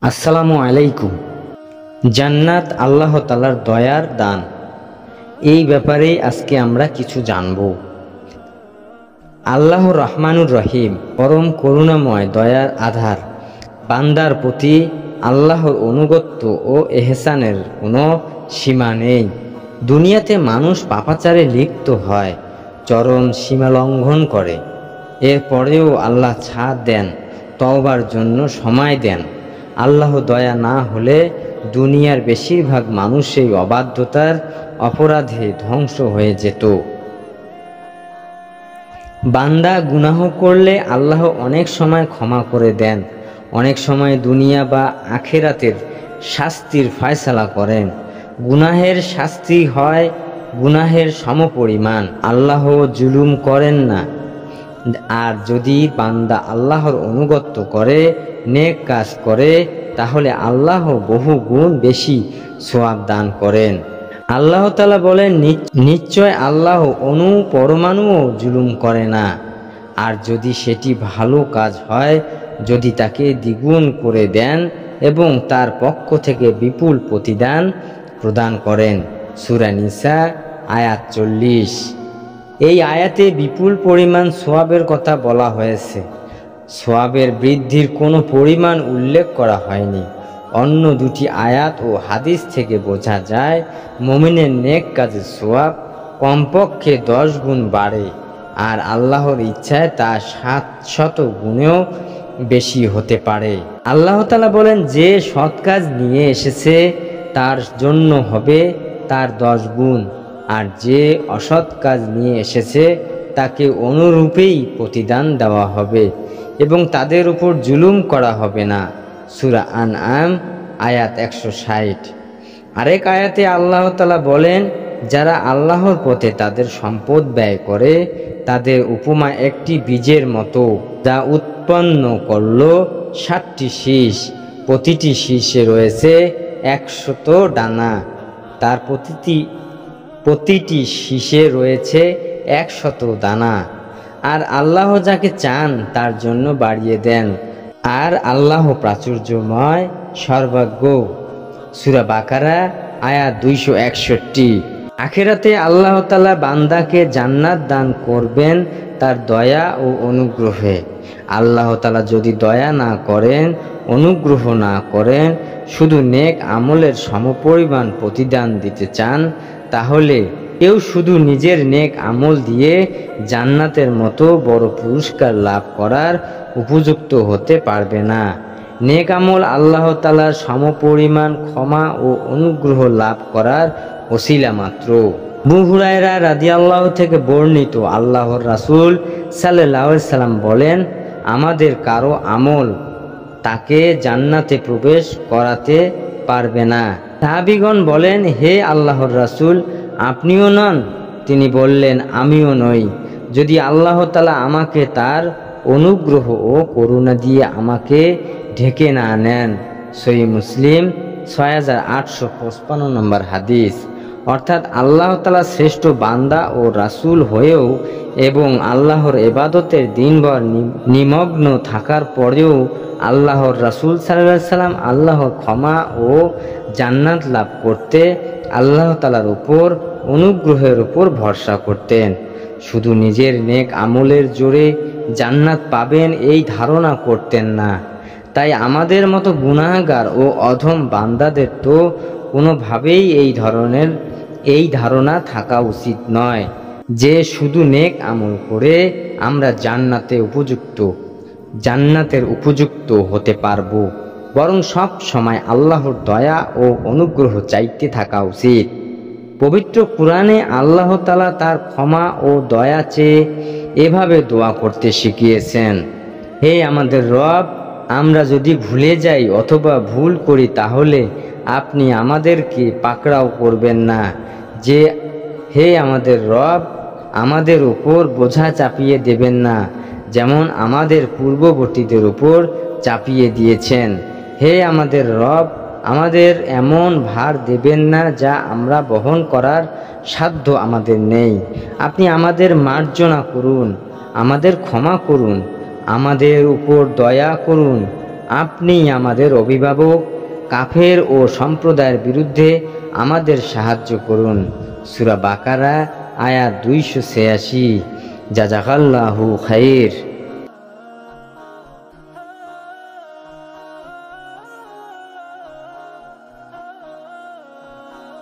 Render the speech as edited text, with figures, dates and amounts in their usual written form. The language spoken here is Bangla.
আসসালামু আলাইকুম। জান্নাত আল্লাহ তাআলার দয়ার দান, এই ব্যাপারেই আজকে আমরা কিছু জানব। আল্লাহ রহমানুর রহিম, পরম করুণাময়, দয়ার আধার। বান্দার প্রতি আল্লাহর অনুগত্য ও এহসানের কোনো সীমা নেই। দুনিয়াতে মানুষ পাপাচারে লিপ্ত হয়, চরম সীমা লঙ্ঘন করে। এরপরেও আল্লাহ ছাড় দেন, তওবার জন্য সময় দেন। আল্লাহ দয়া না হলে দুনিয়ার বেশিরভাগ মানুষই অবাধ্যতার অপরাধে ধ্বংস হয়ে যেত। বান্দা গুনাহ করলে আল্লাহ অনেক সময় ক্ষমা করে দেন, অনেক সময় দুনিয়া বা আখিরাতের শাস্তির ফয়সালা করেন। গুনাহের শাস্তি হয় গুনাহের সমপরিমাণ। আল্লাহ জুলুম করেন না। আর যদি বান্দা আল্লাহর অনুগত্য করে, নেক কাজ করে, তাহলে আল্লাহ বহু গুণ বেশি সওয়াব দান করেন। আল্লাহ তাআলা বলেন, নিশ্চয় আল্লাহ অণু পরমাণুও জুলুম করে না। আর যদি সেটি ভালো কাজ হয়, যদি তাকে দ্বিগুণ করে দেন এবং তার পক্ষ থেকে বিপুল প্রতিদান প্রদান করেন। সূরা নিসা আয়াত 40। এই আয়াতে বিপুল পরিমাণ সওয়াবের কথা বলা হয়েছে। সওয়াবের বৃদ্ধির কোনো পরিমাণ উল্লেখ করা হয়নি। অন্য দুটি আয়াত ও হাদিস থেকে বোঝা যায়, মুমিনের নেক কাজের সওয়াব কমপক্ষে 10 গুণ বাড়ে, আর আল্লাহর ইচ্ছায় তা 700 গুণেও বেশি হতে পারে। আল্লাহ তাআলা বলেন, যে সৎ কাজ নিয়ে এসেছে তার জন্য হবে তার 10 গুণ, আর যে অসৎ কাজ নিয়ে এসেছে তাকে অনুরূপেই প্রতিদান দেওয়া হবে এবং তাদের উপর জুলুম করা হবে না। সূরা আনআম আয়াত 160। আরেক আয়াতে আল্লাহ তাআলা বলেন, যারা আল্লাহর পথে তাদের সম্পদ ব্যয় করে, তাদের উপমা একটি বীজের মতো, যা উৎপন্ন করল 7টি শীষ। প্রতিটি শীষে রয়েছে 100 দানা। তার প্রতিটি শীষে রয়েছে 100 দানা। আর আল্লাহ যাকে চান তার জন্য বাড়িয়ে দেন, আর আল্লাহ প্রাচুর্যময়, সর্বজ্ঞ। সূরা বাকারা আয়াত 261। আখিরাতে আল্লাহ তাআলা বান্দাকে জান্নাত দান করবেন তার দয়া ও অনুগ্রহে। আল্লাহ তাআলা যদি দয়া না করেন, অনুগ্রহ না করেন, শুধু নেক আমলের সমপরিমাণ প্রতিদান দিতে চান, তাহলে কেউ শুধু নিজের নেক আমল দিয়ে জান্নাতের মতো বড় পুরস্কার লাভ করার উপযুক্ত হতে পারবে না। নেক আমল আল্লাহ তাআলার সমপরিমাণ ক্ষমা ও অনুগ্রহ লাভ করার ওসিলা মাত্র। আবু হুরায়রা রাদিয়াল্লাহু থেকে বর্ণিত, আল্লাহর রাসূল সাল্লাল্লাহু আলাইহি সাল্লাম বলেন, আমাদের কারো আমল তাকে জান্নাতে প্রবেশ করাতে পারবে না। সাহাবীগণ বলেন, হে আল্লাহর রাসূল, আপনিও নন? তিনি বললেন, আমিও নই, যদি আল্লাহ তাআলা আমাকে তার অনুগ্রহ ও করুণা দিয়ে আমাকে ঢেকে না নেন। সহিহ মুসলিম 6855 নম্বর হাদিস। অর্থাৎ আল্লাহ তাআলা শ্রেষ্ঠ বান্দা ও রাসূল হয়েও এবং আল্লাহর ইবাদতের দিনভর নিমগ্ন থাকার পরেও আল্লাহর রাসূল সাল্লাল্লাহু আলাইহি সাল্লাম আল্লাহর ক্ষমা ও জান্নাত লাভ করতে আল্লাহ তাআলার উপর অনুগ্রহের উপর ভরসা করতেন। শুধু নিজের নেক আমলের জোরে জান্নাত পাবেন এই ধারণা করতেন না। তাই আমাদের মতো গুনাহগার ও অধম বান্দাদের তো কোনোভাবেই এই ধারণা থাকা উচিত নয় যে শুধু নেক আমল করে আমরা জান্নাতের উপযুক্ত হতে পারব। বরং সব সময় আল্লাহর দয়া ও অনুগ্রহ চাইতে থাকা উচিত। পবিত্র কুরআনে আল্লাহ তাআলা তার ক্ষমা ও দয়া চেয়ে এভাবে দোয়া করতে শিখিয়েছেন, হে আমাদের রব, আমরা যদি ভুলে যাই অথবা ভুল করি তাহলে আপনি আমাদেরকে পাকড়াও করবেন না। হে আমাদের রব, আমাদের উপর বোঝা চাপিয়ে দেবেন না, যেমন আমাদের পূর্ববর্তীদের উপর চাপিয়ে দিয়েছেন। হে আমাদের রব, আমাদের এমন ভার দেবেন না যা আমরা বহন করার সাধ্য আমাদের নেই। আপনি আমাদের মার্জনা করুন, আমাদের ক্ষমা করুন, আমাদের উপর দয়া করুন আপনিই আমাদের অভিভাবক। কাফের ও সম্প্রদায়ের বিরুদ্ধে আমাদের সাহায্য করুন। সূরা বাকারা আয়াত 286। জাযাকাল্লাহু খাইর।